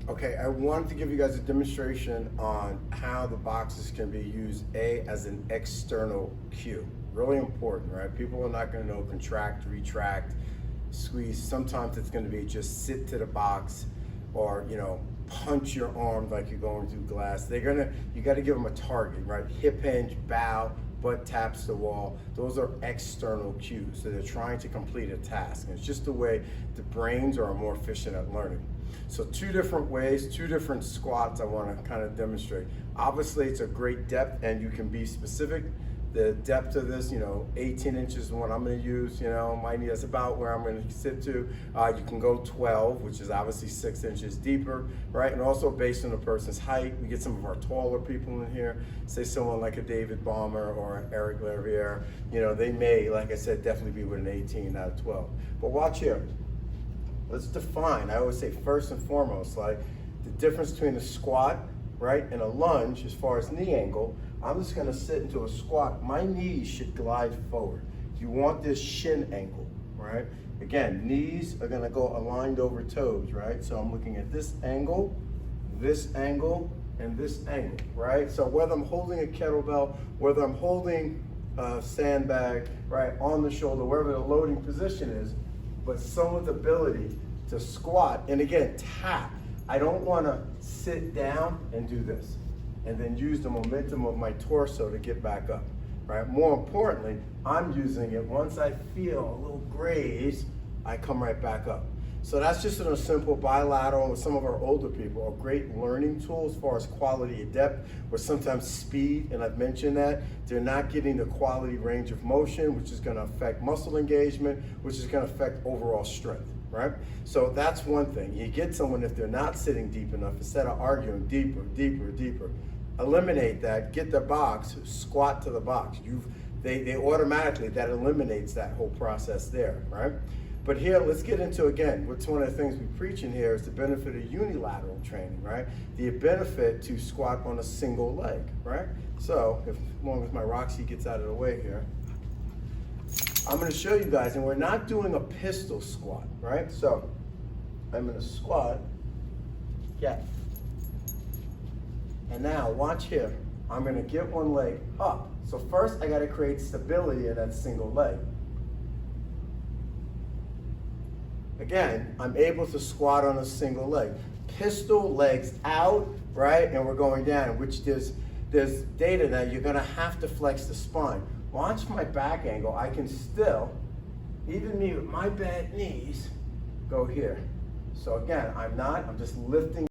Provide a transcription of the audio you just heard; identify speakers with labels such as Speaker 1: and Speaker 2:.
Speaker 1: Okay, I wanted to give you guys a demonstration on how the boxes can be used as an external cue. Really important, right? People are not going to know contract, retract, squeeze. Sometimes it's going to be just sit to the box or, punch your arm like you're going through glass. You got to give them a target, right? Hip hinge, bow, butt taps the wall. Those are external cues. So they're trying to complete a task. And it's just the way the brains are more efficient at learning. So two different ways, two different squats I want to kind of demonstrate. Obviously it's a great depth and you can be specific. The depth of this, 18 inches is what I'm going to use, my knee, that's about where I'm going to sit to. You can go 12, which is obviously 6 inches deeper, right? And also based on the person's height, we get some of our taller people in here, say someone like a David Ballmer or Eric Lariviere, they may, like I said, definitely be with an 18 out of 12. But watch here. Let's define, I always say first and foremost, like the difference between a squat, right, and a lunge as far as knee angle. I'm just gonna sit into a squat. My knees should glide forward. You want this shin angle, right? Again, knees are gonna go aligned over toes, right? So I'm looking at this angle, and this angle, right? So whether I'm holding a kettlebell, whether I'm holding a sandbag, right, on the shoulder, wherever the loading position is, but someone's ability to squat, and again, tap. I don't wanna sit down and do this, and then use the momentum of my torso to get back up, right? More importantly, I'm using it, once I feel a little graze, I come right back up. So that's just a simple bilateral with some of our older people, a great learning tool as far as quality of depth, or sometimes speed, and I've mentioned that. They're not getting the quality range of motion, which is gonna affect muscle engagement, which is gonna affect overall strength, right? So that's one thing. You get someone, if they're not sitting deep enough, instead of arguing deeper, eliminate that, get the box, squat to the box. They automatically, that eliminates that whole process there, right? But here, let's get into, again, what's one of the things we preach in here is the benefit of unilateral training, right? The benefit to squat on a single leg, right? So, as long as my Roxy gets out of the way here, I'm gonna show you guys, and we're not doing a pistol squat, right? So, I'm gonna squat, and now, watch here. I'm gonna get one leg up. So first, I gotta create stability in that single leg. Again, I'm able to squat on a single leg. Pistol, legs out, right? And we're going down, which there's data that you're gonna have to flex the spine. Watch my back angle. I can still, even me with my bad knees, go here. So again, I'm just lifting